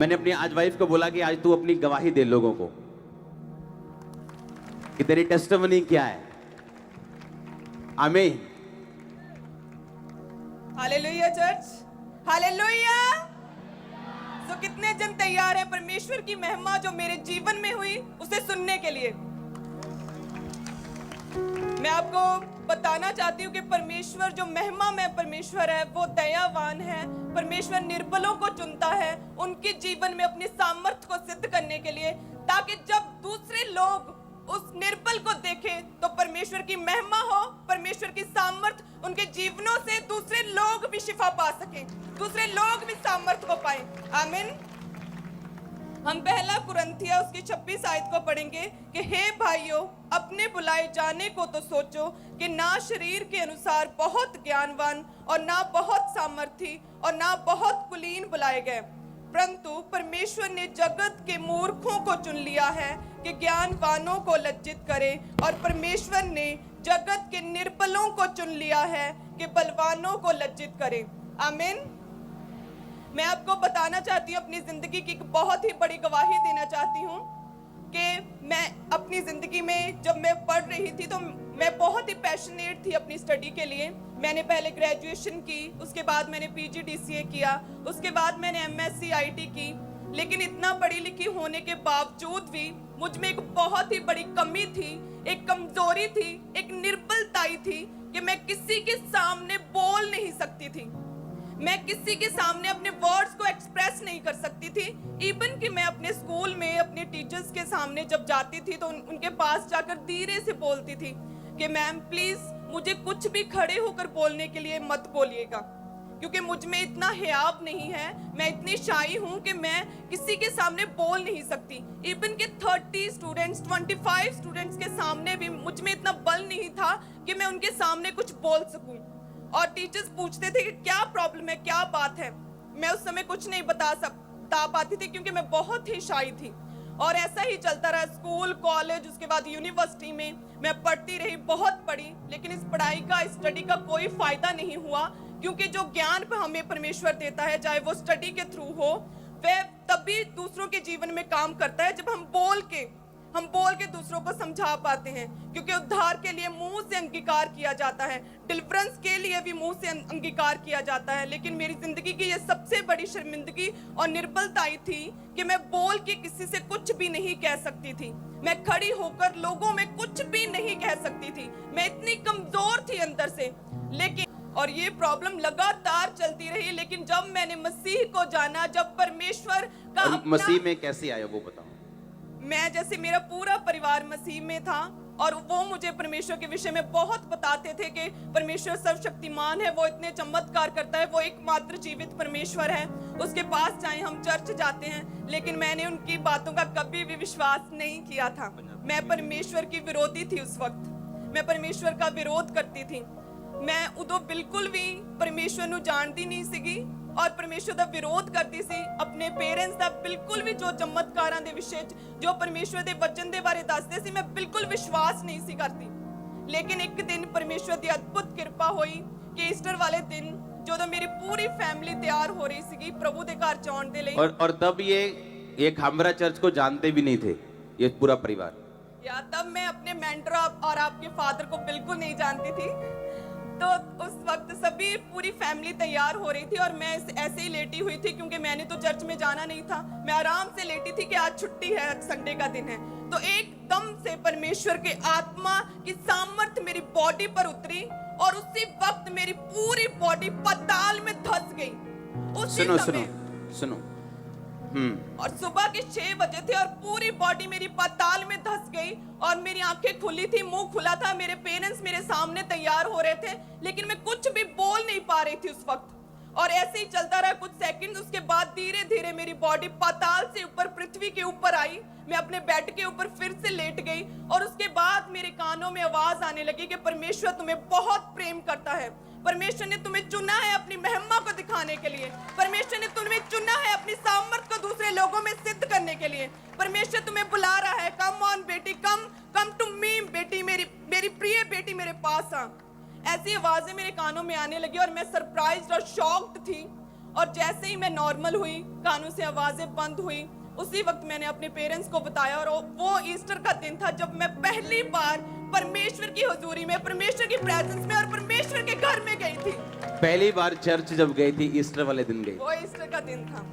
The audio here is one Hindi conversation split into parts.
मैंने अपनी आज वाइफ को बोला कि आज तू अपनी गवाही दे लोगों को कि तेरी टेस्टिमनी क्या है। आमीन। Hallelujah church, hallelujah. तो कितने जन तैयार हैं परमेश्वर की महिमा जो मेरे जीवन में हुई उसे सुनने के लिए? मैं आपको बताना चाहती हूँ कि परमेश्वर जो महिमा में परमेश्वर है वो दयावान है। परमेश्वर निर्बलों को चुनता है उनके जीवन में अपनी सामर्थ्य को सिद्ध करने के लिए, ताकि जब दूसरे लोग उस निर्बल को देखें तो परमेश्वर की महिमा हो, परमेश्वर की सामर्थ उनके जीवनों से दूसरे लोग भी शिफा पा सकें, दूसरे लोग भी सामर्थ को पाएं। आमीन। हम पहला कुरिन्थिया उसकी 26 आयत को पढ़ेंगे कि हे भाइयों, अपने बुलाए जाने को तो सोचो कि ना शरीर के अनुसार बहुत ज्ञानवान और ना बहुत सामर्थी और ना बहुत कुलीन बुलाए गए, परंतु परमेश्वर ने जगत के मूर्खों को चुन लिया है कि ज्ञानवानों को लज्जित करे, और परमेश्वर ने जगत के निर्बलों को चुन लिया है कि बलवानों को लज्जित करे। आमीन। मैं आपको बताना चाहती हूँ, अपनी जिंदगी की एक बहुत ही बड़ी गवाही देना चाहती हूँ कि मैं अपनी जिंदगी में जब मैं पढ़ रही थी तो मैं बहुत ही पैशनेट थी अपनी स्टडी के लिए। मैंने पहले ग्रेजुएशन की, उसके बाद मैंने PGDCA किया, उसके बाद मैंने MSc IT की। लेकिन इतना पढ़ी लिखी होने के बावजूद भी मुझ में एक बहुत ही बड़ी कमी थी, एक कमजोरी थी, एक निर्बलताई थी कि मैं किसी के सामने बोल नहीं सकती थी, मैं किसी के सामने अपने वर्ड्स को एक्सप्रेस नहीं कर सकती थी। इवन कि मैं अपने स्कूल में अपने टीचर्स के सामने जब जाती थी तो उनके पास जाकर धीरे से बोलती थी कि मैम प्लीज मुझे कुछ भी खड़े होकर बोलने के लिए मत बोलिएगा, क्योंकि मुझ में इतना हियाब नहीं है, मैं इतनी शाई हूँ कि मैं किसी के सामने बोल नहीं सकती। इवन के 30 स्टूडेंट्स 25 स्टूडेंट्स के सामने भी मुझ में इतना बल नहीं था कि मैं उनके सामने कुछ बोल सकूं। और टीचर्स पूछते थे कि क्या प्रॉब्लम है, क्या बात है, मैं उस समय कुछ नहीं बता पाती थी क्योंकि मैं बहुत ही शाई थी। और ऐसा ही चलता रहा, स्कूल, कॉलेज, उसके बाद यूनिवर्सिटी में मैं पढ़ती रही, बहुत पढ़ी, लेकिन इस पढ़ाई का, स्टडी का कोई फायदा नहीं हुआ, क्योंकि जो ज्ञान हमें परमेश्वर देता है, चाहे वो स्टडी के थ्रू हो, वह तभी दूसरों के जीवन में काम करता है जब हम बोल के दूसरों को समझा पाते हैं। क्योंकि उद्धार के लिए मुंह से अंगीकार किया जाता है, डिलीवरेंस के लिए भी मुंह से अंगीकार किया जाता है। लेकिन मेरी जिंदगी की ये सबसे बड़ी शर्मिंदगी और निर्बलताई थी कि मैं बोल के किसी से कुछ भी नहीं कह सकती थी, मैं खड़ी होकर लोगों में कुछ भी नहीं कह सकती थी, मैं इतनी कमजोर थी अंदर से। लेकिन और ये प्रॉब्लम लगातार चलती रही, लेकिन जब मैंने मसीह को जाना, जब परमेश्वर का मसीह में कैसे आया वो बताओ। मैं जैसे मेरा पूरा परिवार मसीह में था और वो मुझे परमेश्वर के विषय में बहुत बताते थे कि परमेश्वर सर्वशक्तिमान है, वो इतने चमत्कार करता है, वो एकमात्र जीवित परमेश्वर है, उसके पास जाएं, हम चर्च जाते हैं। लेकिन मैंने उनकी बातों का कभी भी विश्वास नहीं किया था। मैं परमेश्वर की विरोधी थी उस वक्त, मैं परमेश्वर का विरोध करती थी। मैं उदो बिल्कुल भी परमेश्वर ਨੂੰ ਜਾਣਦੀ नहीं ਸੀਗੀ और परमेश्वर ਦਾ विरोध करती सी। अपने पेरेंट्स ਦਾ बिल्कुल भी जो चमत्कारां ਦੇ ਵਿਸ਼ੇ जो परमेश्वर ਦੇ वचन ਦੇ ਬਾਰੇ ਦੱਸਦੇ ਸੀ, मैं बिल्कुल विश्वास नहीं सी करती। लेकिन एक दिन परमेश्वर ਦੀ अद्भुत कृपा हुई कि ईस्टर वाले दिन ਜਦੋਂ मेरी पूरी फैमिली तैयार हो रही सी प्रभु ਦੇ घर जाने ਦੇ ਲਈ, और तब ये खामरा चर्च को जानते भी नहीं थे ये पूरा परिवार, या तब मैं अपने मेंटर और आपके फादर को बिल्कुल नहीं जानती थी। तो उस वक्त सभी पूरी फैमिली तैयार हो रही थी और मैं ऐसे ही लेटी हुई थी, क्योंकि मैंने तो चर्च में जाना नहीं था, मैं आराम से लेटी थी कि आज छुट्टी है, आज संडे का दिन है। तो एकदम से परमेश्वर के आत्मा की सामर्थ मेरी बॉडी पर उतरी और उसी वक्त मेरी पूरी बॉडी पाताल में धंस गई। उसी समय सुनो और सुबह के 6 बजे थे और पूरी बॉडी मेरी पाताल में धंस गई और मेरी आंखें खुली थी, मुंह खुला था। मेरे पेरेंट्स मेरे सामने तैयार हो रहे थे, लेकिन मैं कुछ भी बोल नहीं पा रही थी उस वक्त। और ऐसे ही चलता रहा कुछ सेकंड, उसके बाद धीरे धीरे मेरी बॉडी पाताल से ऊपर, पृथ्वी के ऊपर आई। मैं अपने बेड के ऊपर फिर से लेट गई और उसके बाद मेरे कानों में आवाज आने लगी कि परमेश्वर तुम्हें बहुत प्रेम करता है, परमेश्वर ने तुम्हें चुना है अपनी महिमा को दिखाने के लिए, परमेश्वर ने तुम्हें चुना है अपनी सामर्थ को दूसरे लोगों में सिद्ध करने के लिए, परमेश्वर तुम्हें बुला रहा है, कम ऑन बेटी, कम टू मी बेटी, मेरी प्रिय बेटी मेरे पास आ। ऐसी आवाजें मेरे कानों में आने लगी और मैं सरप्राइज्ड और शॉक्ड थी। और जैसे ही मैं नॉर्मल हुई, कानों से आवाजें बंद हुई, उसी वक्त मैंने अपने पेरेंट्स को बताया। और वो ईस्टर का दिन था जब मैं पहली बार परमेश्वर की हुजूरी में, परमेश्वर की प्रेजेंस में और परमेश्वर के घर में गई थी। पहली बार चर्च जब गई थी, ईस्टर वाले दिन गई। वो ईस्टर का दिन था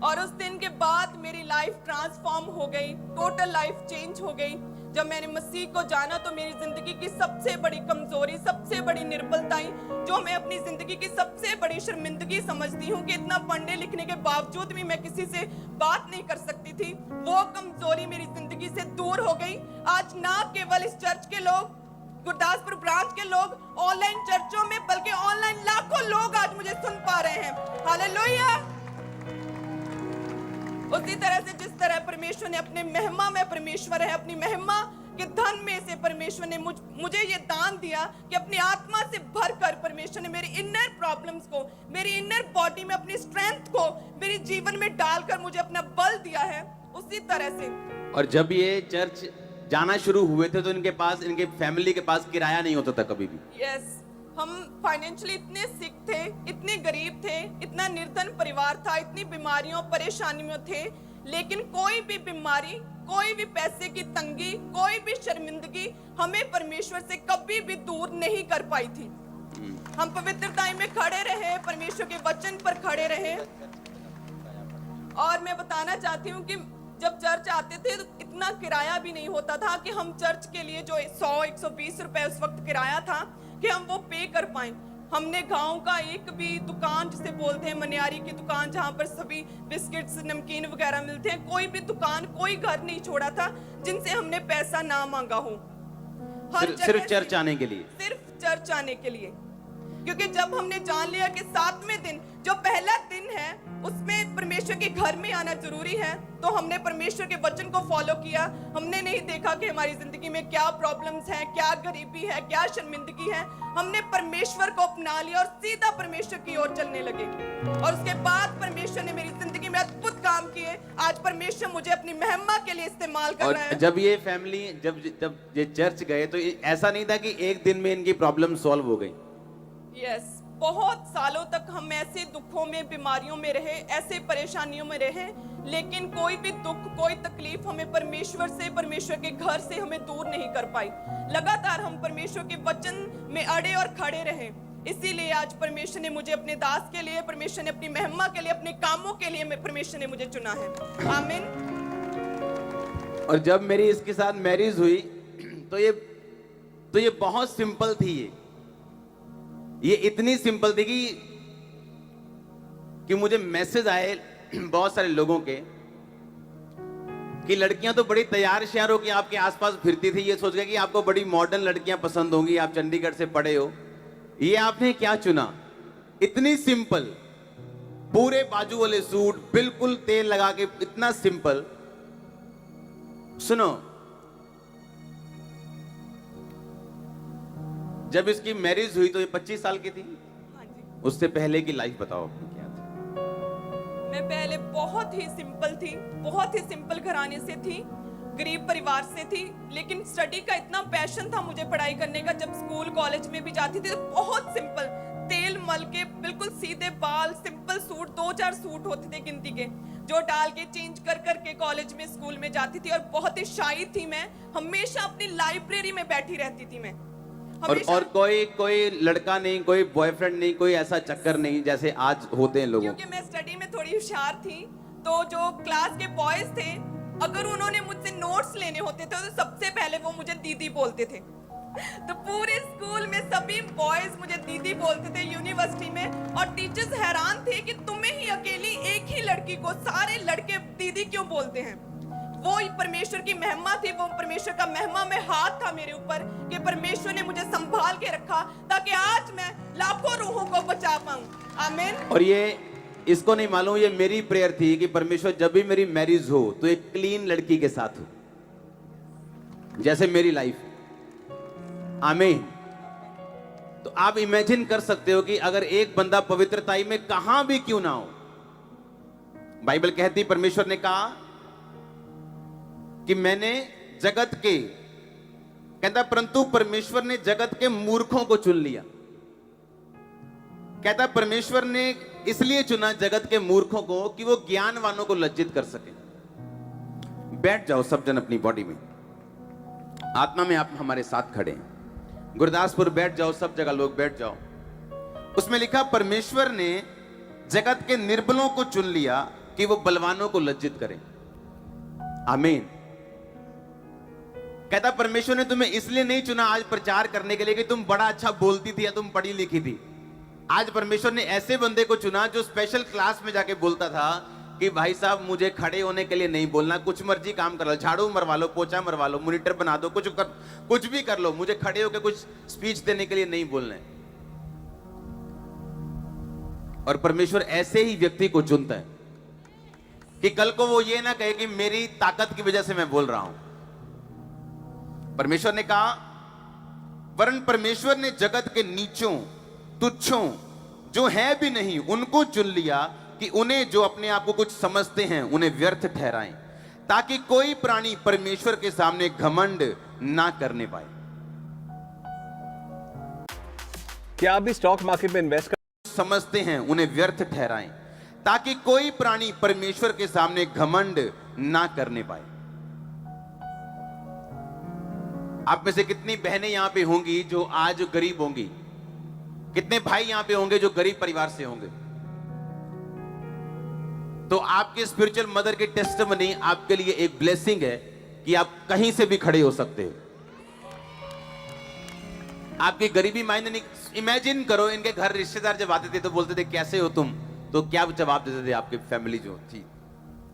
और उस दिन के बाद मेरी लाइफ ट्रांसफॉर्म हो गई, टोटल लाइफ चेंज हो गई। जब मैंने मसीह को जाना तो मेरी जिंदगी की सबसे बड़ी कमजोरी, सबसे बड़ी निर्बलताएं, जो मैं अपनी जिंदगी की सबसे बड़ी शर्मिंदगी समझती हूँ कि इतना पढ़ने लिखने के बावजूद भी मैं किसी से बात नहीं कर सकती थी, वो कमजोरी मेरी जिंदगी से दूर हो गई। आज ना केवल इस चर्च के लोग, गुरदासपुर ब्रांच के लोग, ऑनलाइन चर्चों में, बल्कि ऑनलाइन लाखों लोग आज मुझे सुन पा रहे हैं। हालेलुया। उसी तरह से जिस तरह परमेश्वर ने अपने महिमा में, परमेश्वर है, अपनी महिमा के धन में से परमेश्वर ने मुझे ये दान दिया कि अपनी आत्मा से भरकर परमेश्वर ने मेरी इनर प्रॉब्लम्स को, मेरी इनर बॉडी में अपनी स्ट्रेंथ को मेरे जीवन में डालकर मुझे अपना बल दिया है। उसी तरह से और जब ये चर्च जाना शुरू हुए थे तो इनके पास, इनके फैमिली के पास किराया नहीं होता था कभी भी। यस, हम फाइनेंशियली इतने सिक थे, इतने गरीब थे, इतना निर्धन परिवार था, इतनी बीमारियों परेशानियों में थे, लेकिन कोई भी बीमारी, कोई भी पैसे की तंगी, कोई भी शर्मिंदगी हमें परमेश्वर से कभी भी दूर नहीं कर पाई थी। हम पवित्रता में खड़े रहे, परमेश्वर के वचन पर खड़े रहे। और मैं बताना चाहती हूँ कि जब चर्च आते थे तो इतना किराया भी नहीं होता था कि हम चर्च के लिए जो 100-120 रुपए उस वक्त किराया था कि हम वो पे कर पाए। हमने गांव का एक भी दुकान, जिसे बोलते हैं मनियारी की दुकान, जहां पर सभी बिस्किट्स, नमकीन वगैरह मिलते हैं, कोई भी दुकान, कोई घर नहीं छोड़ा था जिनसे हमने पैसा ना मांगा हो। सिर्फ चर्च आने के लिए, सिर्फ चर्च आने के लिए। क्योंकि जब हमने जान लिया कि 7वें दिन, जो पहला दिन है, उसमें परमेश्वर के घर में आना जरूरी है, तो हमने परमेश्वर के वचन को फॉलो किया। हमने नहीं देखा कि हमारी जिंदगी में क्या प्रॉब्लम्स हैं, क्या गरीबी है, क्या शर्मिंदगी है। हमने परमेश्वर को अपना लिया और सीधा परमेश्वर की ओर चलने लगे। और उसके बाद परमेश्वर ने मेरी जिंदगी में अद्भुत काम किए। आज परमेश्वर मुझे अपनी महिमा के लिए इस्तेमाल कर रहा है। जब ये फैमिली, जब ये चर्च गए तो ऐसा नहीं था कि एक दिन में इनकी प्रॉब्लम सॉल्व हो गई। यस, बहुत सालों तक हम ऐसे दुखों में, बीमारियों में रहे, ऐसे परेशानियों में रहे, लेकिन कोई भी दुख, कोई तकलीफ हमें परमेश्वर से, परमेश्वर के घर से हमें दूर नहीं कर पाई। लगातार हम परमेश्वर के वचन में अड़े और खड़े रहे। इसीलिए आज परमेश्वर ने मुझे अपने दास के लिए, परमेश्वर ने अपनी महिमा के लिए, अपने कामों के लिए परमेश्वर ने मुझे चुना है। आमीन। और जब मेरी इसके साथ मैरिज हुई तो ये बहुत सिंपल थी। ये इतनी सिंपल थी कि मुझे मैसेज आए बहुत सारे लोगों के कि लड़कियां तो बड़ी तैयार श्यार हो के आपके आसपास फिरती थी, ये सोच गए कि आपको बड़ी मॉडर्न लड़कियां पसंद होंगी, आप चंडीगढ़ से पढ़े हो, ये आपने क्या चुना। इतनी सिंपल, पूरे बाजू वाले सूट, बिल्कुल तेल लगा के, इतना सिंपल। सुनो, जब इसकी मैरिज हुई तो ये 25 साल की थी। हाँ जी। उससे पहले की लाइफ बताओ अपनी क्या थी। मैं पहले बहुत ही सिंपल थी, बहुत ही सिंपल घराने से थी, गरीब परिवार से थी, लेकिन स्टडी का इतना पैशन था मुझे पढ़ाई करने का। जब स्कूल कॉलेज में भी जाती थी तो बहुत सिंपल, तेल मल के, बिल्कुल सीधे बाल, सिंपल सूट, 2-4 सूट होते थे गिनती के, जो डाल के चेंज कर करके कॉलेज में, स्कूल में जाती थी। और बहुत ही शाई थी मैं, हमेशा अपनी लाइब्रेरी में बैठी रहती थी मैं। और कोई लड़का नहीं, कोई बॉयफ्रेंड नहीं, कोई ऐसा चक्कर नहीं जैसे आज होते हैं लोगों। क्योंकि मैं स्टडी में थोड़ी होशियार थी, तो जो क्लास के बॉयज थे, अगर उन्होंने मुझसे नोट्स लेने होते थे तो सबसे पहले वो मुझे दीदी बोलते थे। तो पूरे स्कूल में सभी बॉयज मुझे दीदी बोलते थे, यूनिवर्सिटी में। और टीचर्स हैरान थे कि तुम्हें ही अकेली एक ही लड़की को सारे लड़के दीदी क्यों बोलते हैं। वो परमेश्वर की महिमा थी, वो परमेश्वर का महिमा में हाथ था मेरे ऊपर कि परमेश्वर ने मुझे संभाल के रखा ताकि आज मैं लाखों रूहों को बचा पाऊं। आमीन। और ये इसको नहीं मालूम, ये मेरी प्रेयर थी कि परमेश्वर जब भी मेरी मैरिज हो तो एक क्लीन लड़की के साथ हो, जैसे मेरी लाइफ। आमीन। तो आप इमेजिन कर सकते हो कि अगर एक बंदा पवित्रताई में कहां भी क्यों ना हो, बाइबल कहती, परमेश्वर ने कहा कि मैंने जगत के, कहता परंतु परमेश्वर ने जगत के मूर्खों को चुन लिया। कहता परमेश्वर ने इसलिए चुना जगत के मूर्खों को कि वो ज्ञानवानों को लज्जित कर सके। बैठ जाओ सब जन अपनी बॉडी में, आत्मा में आप हमारे साथ खड़े हैं। गुरदासपुर बैठ जाओ, सब जगह लोग बैठ जाओ। उसमें लिखा परमेश्वर ने जगत के निर्बलों को चुन लिया कि वो बलवानों को लज्जित करें। आमीन। कहता परमेश्वर ने तुम्हें इसलिए नहीं चुना आज प्रचार करने के लिए कि तुम बड़ा अच्छा बोलती थी या तुम पढ़ी लिखी थी। आज परमेश्वर ने ऐसे बंदे को चुना जो स्पेशल क्लास में जाके बोलता था कि भाई साहब मुझे खड़े होने के लिए नहीं बोलना, कुछ मर्जी काम कर लो, झाड़ू मरवा लो, पोछा मरवा लो, मॉनिटर बना दो, कुछ भी कर लो, मुझे खड़े होकर कुछ स्पीच देने के लिए नहीं बोलना है। और परमेश्वर ऐसे ही व्यक्ति को चुनता है कि कल को वो ये ना कहे कि मेरी ताकत की वजह से मैं बोल रहा हूं। परमेश्वर ने कहा, वरन परमेश्वर ने जगत के नीचों तुच्छों जो है भी नहीं उनको चुन लिया कि उन्हें जो अपने आप को कुछ समझते हैं उन्हें व्यर्थ ठहराएं, ताकि कोई प्राणी परमेश्वर के सामने घमंड ना करने पाए। क्या आप भी स्टॉक मार्केट में इन्वेस्ट समझते हैं उन्हें व्यर्थ ठहराएं, ताकि कोई प्राणी परमेश्वर के सामने घमंड ना करने पाए। आप में से कितनी बहनें यहां पे होंगी जो आज गरीब होंगी? कितने भाई यहां पे होंगे जो गरीब परिवार से होंगे? तो आपके स्पिरिचुअल मदर की टेस्टिमनी आपके लिए एक ब्लेसिंग है कि आप कहीं से भी खड़े हो सकते हो। आपकी गरीबी मायने नहीं। इमेजिन करो, इनके घर रिश्तेदार जब आते थे तो बोलते थे कैसे हो तुम, तो क्या जवाब देते थे आपकी फैमिली जो थी?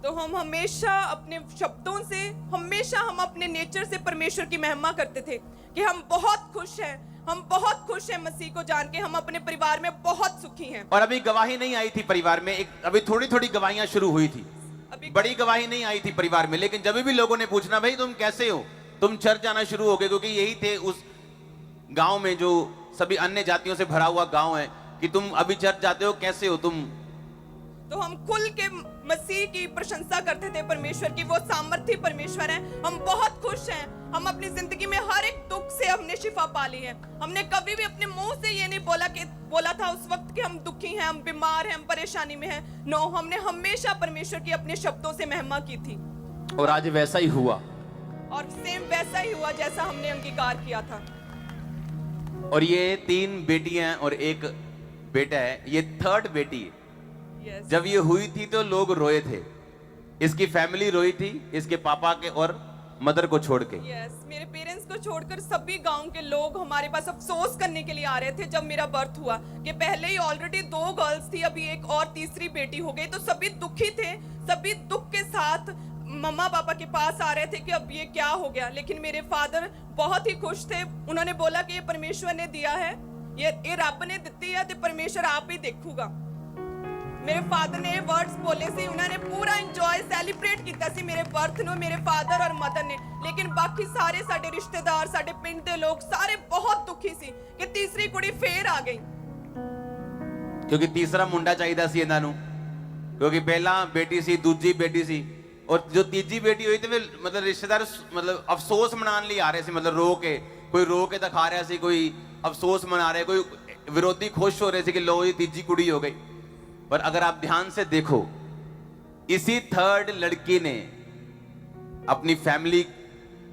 तो हम हमेशा अपने शब्दों से, हमेशा हम अपने नेचर से परमेश्वर की महिमा करते थे कि हम बहुत खुश हैं, हम बहुत खुश हैं मसीह को जान के, हम अपने परिवार में बहुत सुखी हैं। और अभी गवाही नहीं आई थी परिवार में, अभी थोड़ी थोड़ी गवाहियां शुरू हुई थी, अभी बड़ी गवाही नहीं आई थी परिवार में। लेकिन जब भी लोगों ने पूछना भाई तुम कैसे हो, तुम चर्च जाना शुरू हो गए, क्योंकि यही थे उस गांव में जो सभी अन्य जातियों से भरा हुआ गांव है, कि तुम अभी चर्च जाते हो, कैसे हो तुम। तो हम खुल के मसीह की प्रशंसा करते थे परमेश्वर की, वो सामर्थी परमेश्वर है। हम बहुत खुश हैं, हम अपनी जिंदगी में हर एक दुख से हमने शिफा पा ली है। हमने कभी भी अपने मुंह से ये नहीं बोला था उस वक्त कि हम दुखी हैं, हम बीमार हैं, हम परेशानी में हैं। नो, हमने हमेशा परमेश्वर की अपने शब्दों से महिमा की थी। और आज वैसा ही हुआ, और सेम वैसा ही हुआ जैसा हमने अंगीकार किया था। और ये 3 बेटियां और एक बेटा है, ये 3rd बेटी है। Yes. जब ये हुई थी तो लोग रोए थे, इसकी फैमिली रोई थी, इसके पापा के और मदर को छोड़ के। Yes, मेरे पेरेंट्स को छोड़कर सभी गांव के लोग हमारे पास अफसोस करने के लिए आ रहे थे जब मेरा बर्थ हुआ, कि पहले ही ऑलरेडी 2 गर्ल्स थी, अभी एक और तीसरी बेटी हो गई। तो सभी दुखी थे, सभी दुख के साथ मम्मा पापा के पास आ रहे थे कि अब ये क्या हो गया। लेकिन मेरे फादर बहुत ही खुश थे, उन्होंने बोला कि ये परमेश्वर ने दिया है, ये रब ने दी है, तो परमेश्वर आप ही देखूगा। मेरे फादर ने वर्ड्स बोले सी, उन्होंने पूरा इंजॉय सैलीब्रेट किया सी मेरे बर्थ नु, मेरे फादर और मदर ने। लेकिन बाकी सारे साडे रिश्तेदार, साडे पिंड दे लोग सारे बहुत दुखी सी कि तीसरी कुड़ी फेर आ गई, क्योंकि तीसरा मुंडा चाहिए सी इन्हां नूं, क्योंकि पहला बेटी सी, दूजी बेटी सी, और जो तीजी बेटी हुई तो मतलब रिश्तेदार मतलब अफसोस मनाने लिए आ रहे थे, मतलब रो के, कोई रो के दिखा रहा सी, कोई अफसोस मना रहे, कोई विरोधी खुश हो रहे थे कि लो ये तीजी कुड़ी हो गई। पर अगर आप ध्यान से देखो, इसी 3rd लड़की ने अपनी फैमिली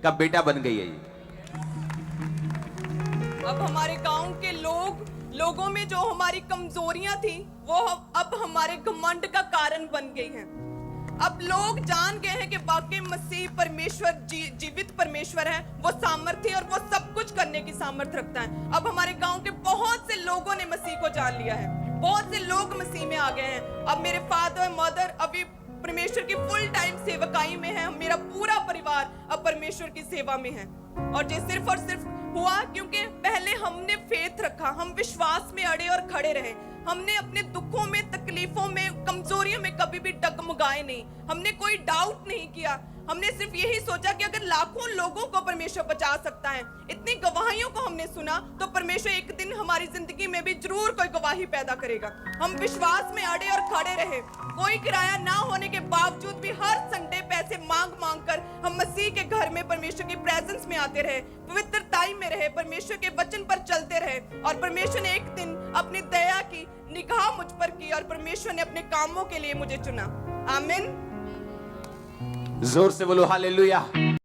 का बेटा बन गई है ये। अब हमारे गांव के लोगों में जो हमारी कमजोरियां थी वो अब हमारे घमंड का कारण बन गई हैं। अब लोग जान गए हैं कि वाकई मसीह परमेश्वर जीवित परमेश्वर है, वो सामर्थ्य और वो सब कुछ करने की सामर्थ्य रखता है। अब हमारे गांव के बहुत से लोगों ने मसीह को जान लिया है, बहुत से लोग मसीह में आ गए हैं। अब मेरे फादर मदर अभी परमेश्वर की फुल टाइम सेवकाई में है, मेरा पूरा परिवार अब परमेश्वर की सेवा में है। और ये सिर्फ और सिर्फ हुआ क्योंकि पहले हमने फेथ रखा, हम विश्वास में अड़े और खड़े रहे। हमने अपने दुखों में, तकलीफों में, कमजोरियों में कभी भी डगमगाए नहीं, हमने कोई डाउट नहीं किया। हमने सिर्फ यही सोचा कि अगर लाखों लोगों को परमेश्वर बचा सकता है, इतनी गवाहियों को हमने सुना, तो परमेश्वर एक दिन हमारी जिंदगी में भी जरूर कोई गवाही पैदा करेगा। हम विश्वास में अड़े और खड़े रहे, कोई किराया ना होने के बावजूद भी हर संडे पैसे मांग कर हम मसीह के घर में परमेश्वर की प्रेजेंस में आते रहे, पवित्र टाइम में रहे, परमेश्वर के वचन पर चलते रहे, और परमेश्वर ने एक दिन अपनी दया की निगाह मुझ पर की और परमेश्वर ने अपने कामों के लिए मुझे चुना। आमीन। जोर से बोलो हालेलुया।